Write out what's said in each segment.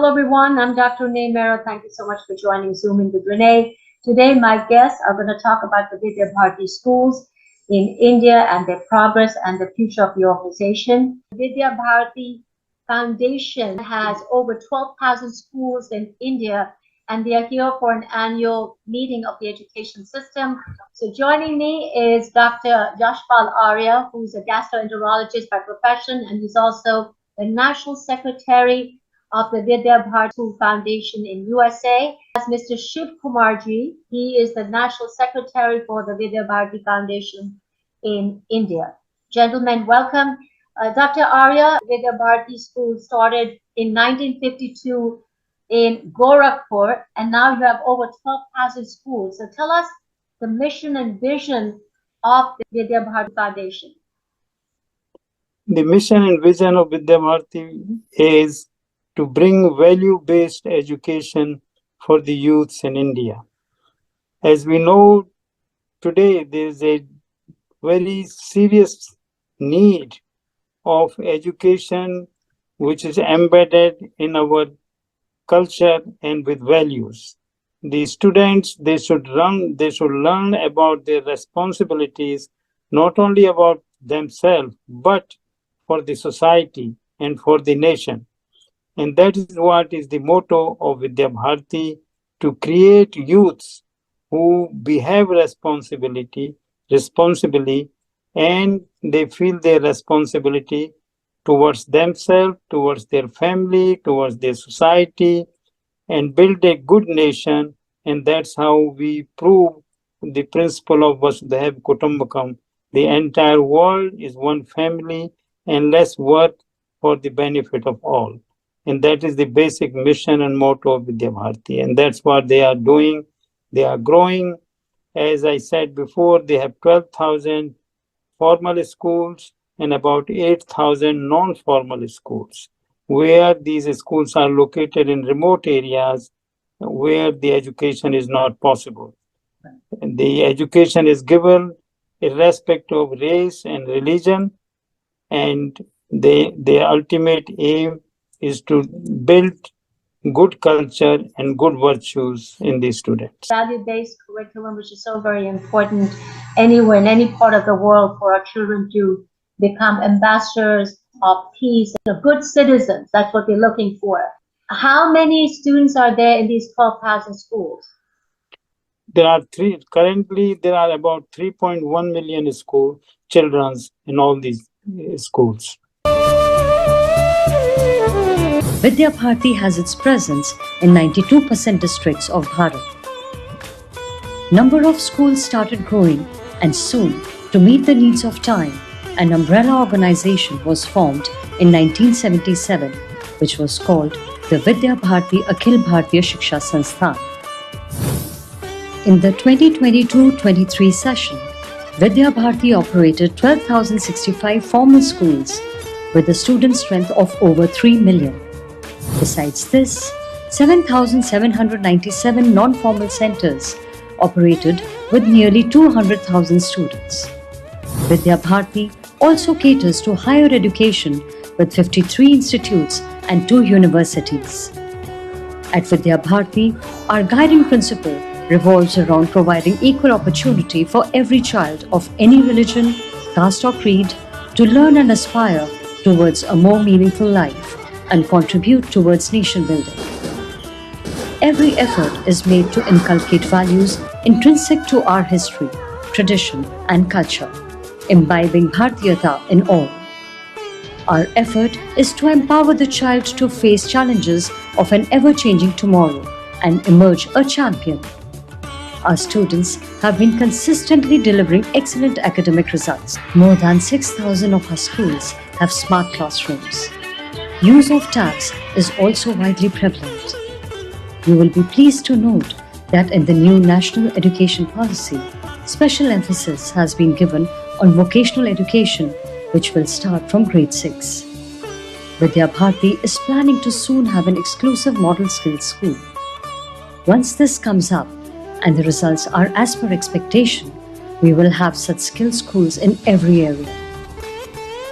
everyone. I'm Dr. Renee Mehrra. Thank you so much for joining Zoom in with Renee. Today, my guests are going to talk about the Vidya Bharati schools in India and their progress and the future of the organization. Vidya Bharati Foundation has over 12,000 schools in India, and they are here for an annual meeting of the education system. So joining me is Dr. Yashpal Arya, who's a gastroenterologist by profession, and he's also the National Secretary of the Vidya Bharati School Foundation in USA. As Mr. Shiv Kumar, he is the National Secretary for the Vidya Bharati Foundation in India. Gentlemen, welcome. Dr. Arya, Vidya Bharati School started in 1952 in Gorakhpur, and now you have over 12,000 schools. So tell us the mission and vision of the Vidya Bharati Foundation. The mission and vision of Vidya Bharati is to bring value-based education for the youths in India. As we know, today there is a very serious need of education which is embedded in our culture and with values. The students, they should learn about their responsibilities, not only about themselves, but for the society and for the nation. And that is what is the motto of Vidya Bharati, to create youths who behave responsibly, and they feel their responsibility towards themselves, towards their family, towards their society, and build a good nation. And that's how we prove the principle of Vasudhaiva Kutumbakam. The entire world is one family, and let's work for the benefit of all. And that is the basic mission and motto of Vidya Bharati. And that's what they are doing. They are growing. As I said before, they have 12,000 formal schools and about 8,000 non-formal schools, where these schools are located in remote areas where the education is not possible. The education is given irrespective of race and religion, and their ultimate aim is to build good culture and good virtues in the students. Value-based curriculum, which is so very important anywhere in any part of the world for our children to become ambassadors of peace, good citizens. That's what they're looking for. How many students are there in these 12,000 schools? Currently there are about 3.1 million children in all these schools. Vidya Bharati has its presence in 92% districts of Bharat. Number of schools started growing, and soon, to meet the needs of time, an umbrella organization was formed in 1977, which was called the Vidya Bharati Akhil Bharatiya Shiksha Sansthan. In the 2022-23 session, Vidya Bharati operated 12,065 formal schools with a student strength of over 3 million. Besides this, 7,797 non-formal centers operated with nearly 200,000 students. Vidya Bharati also caters to higher education with 53 institutes and 2 universities. At Vidya Bharati, our guiding principle revolves around providing equal opportunity for every child of any religion, caste or creed to learn and aspire towards a more meaningful life and contribute towards nation building. Every effort is made to inculcate values intrinsic to our history, tradition and culture, imbibing Bharatiyata in all. Our effort is to empower the child to face challenges of an ever-changing tomorrow and emerge a champion. Our students have been consistently delivering excellent academic results. More than 6,000 of our schools have smart classrooms. Use of tabs is also widely prevalent. You will be pleased to note that in the new National Education Policy, special emphasis has been given on vocational education, which will start from grade 6. Vidya Bharati is planning to soon have an exclusive model skills school. Once this comes up and the results are as per expectation, we will have such skill schools in every area.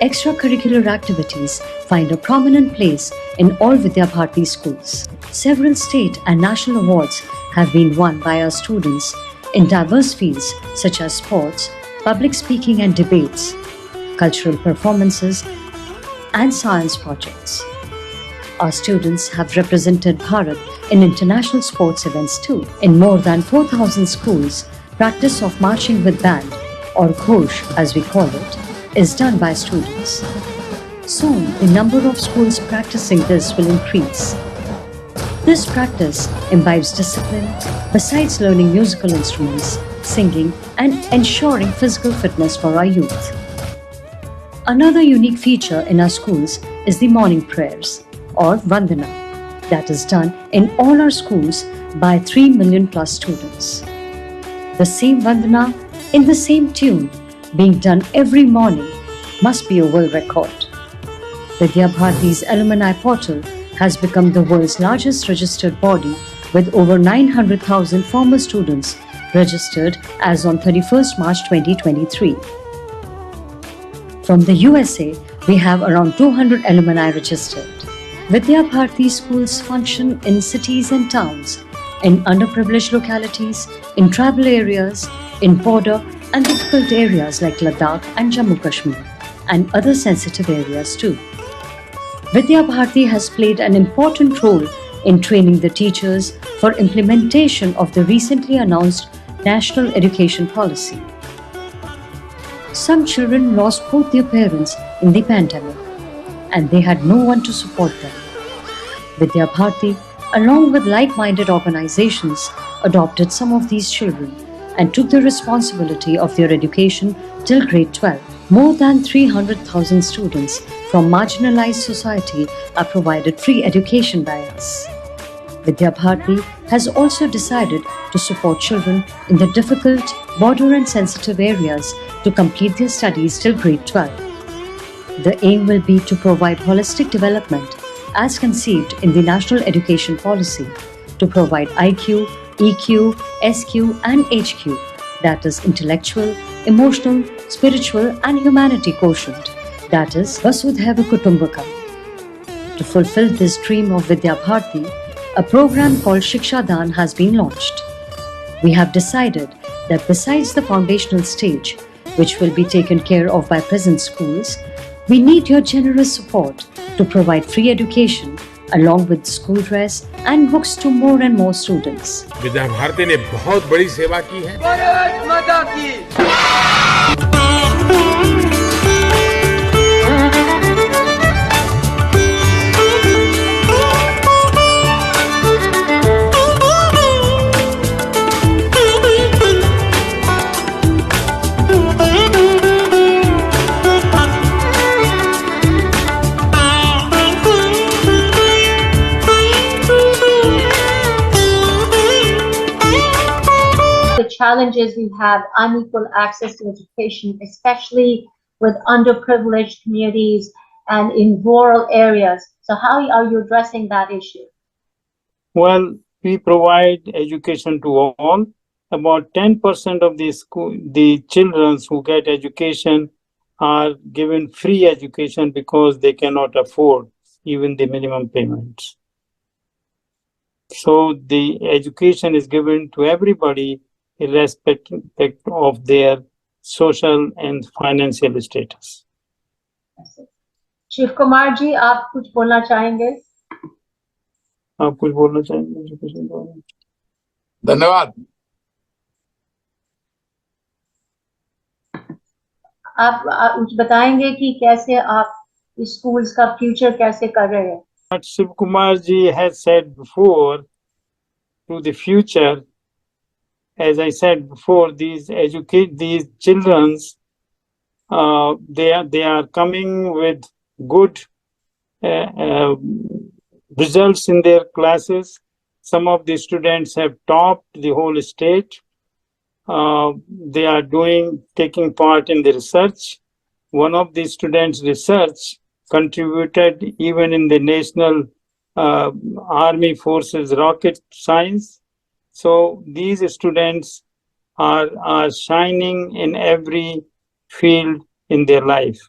Extracurricular activities find a prominent place in all Vidya Bharati schools. Several state and national awards have been won by our students in diverse fields such as sports, public speaking and debates, cultural performances, and science projects. Our students have represented Bharat in international sports events too. In more than 4,000 schools, practice of marching with band, or ghosh as we call it, is done by students. Soon, the number of schools practicing this will increase. This practice imbibes discipline, besides learning musical instruments, singing, and ensuring physical fitness for our youth. Another unique feature in our schools is the morning prayers, or Vandana, that is done in all our schools by 3 million plus students. The same Vandana, in the same tune, being done every morning, must be a world record. Vidya Bharati's alumni portal has become the world's largest registered body with over 900,000 former students registered as on 31st March 2023. From the USA, we have around 200 alumni registered. Vidya Bharati schools function in cities and towns, in underprivileged localities, in tribal areas, in border and difficult areas like Ladakh and Jammu Kashmir, and other sensitive areas too. Vidya Bharati has played an important role in training the teachers for implementation of the recently announced National Education Policy. Some children lost both their parents in the pandemic, and they had no one to support them. Vidya Bharati, along with like-minded organizations, adopted some of these children and took the responsibility of their education till grade 12. More than 300,000 students from marginalized society are provided free education by us. Vidya Bharati has also decided to support children in the difficult, border and sensitive areas to complete their studies till grade 12. The aim will be to provide holistic development as conceived in the National Education Policy to provide IQ, EQ, SQ and HQ, that is intellectual, emotional, spiritual and humanity quotient, that is Vasudhaiva Kutumbakam. To fulfill this dream of Vidya Bharati, a program called Shiksha has been launched. We have decided that besides the foundational stage, which will be taken care of by present schools, we need your generous support to provide free education along with school dress and books to more and more students. Vidya Bharati ने बहुत बड़ी सेवा की है। भारत माता की। Challenges we have unequal access to education, especially with underprivileged communities and in rural areas. So how are you addressing that issue? Well, we provide education to all. About 10% of the children who get education are given free education because they cannot afford even the minimum payments. So the education is given to everybody irrespective of their social and financial status. Shiv Kumar ji, आप कुछ बोलना चाहेंगे? आप कुछ बोलना चाहेंगे education के बारे में? धन्यवाद। आप कुछ बताएंगे कि कैसे आप स्कूल्स का फ्यूचर कैसे कर रहे हैं? What Shiv Kumar ji has said before, to the future, as I said before, these children, they are coming with good results in their classes. Some of the students have topped the whole state. They are taking part in the research. One of the students' research contributed even in the National Army Forces rocket science. So these students are shining in every field in their life.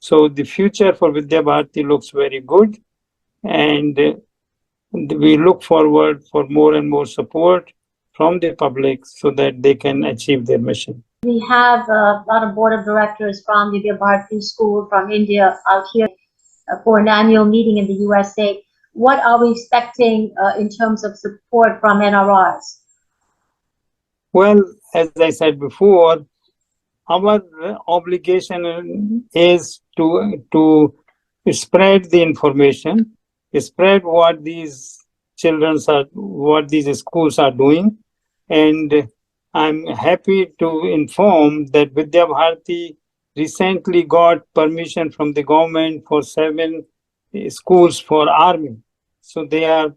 So the future for Vidya Bharati looks very good, and we look forward for more and more support from the public so that they can achieve their mission. We have a lot of board of directors from Vidya Bharati School from India out here for an annual meeting in the USA. What are we expecting in terms of support from NRIs? Well, as I said before, our obligation is to spread the information, spread what these what these schools are doing, and I'm happy to inform that Vidya Bharati recently got permission from the government for 7 schools for army. So they are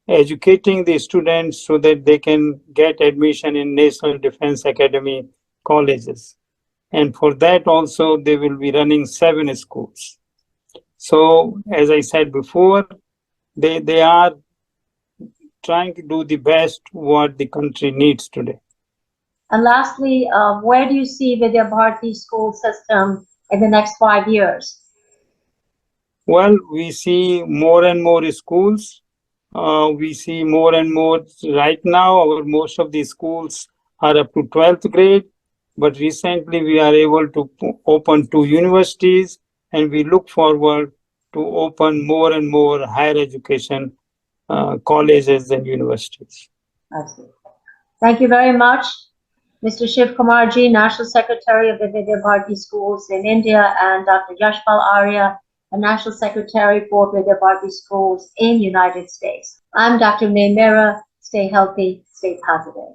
educating the students so that they can get admission in National Defense Academy colleges. And for that also, they will be running 7 schools. So, as I said before, they are trying to do the best what the country needs today. And lastly, where do you see Vidya Bharati school system in the next 5 years? Well, we see more and more schools. We see more and more. Right now, most of the schools are up to 12th grade, but recently we are able to open 2 universities, and we look forward to open more and more higher education colleges and universities. Thank you very much, Mr. Shiv Kumar Ji, National Secretary of the Vidya Bharati Schools in India, and Dr. Yashpal Arya, the National Secretary for Vidya Bharati Schools in United States. I'm Dr. Renee Mehrra. Stay healthy, stay positive.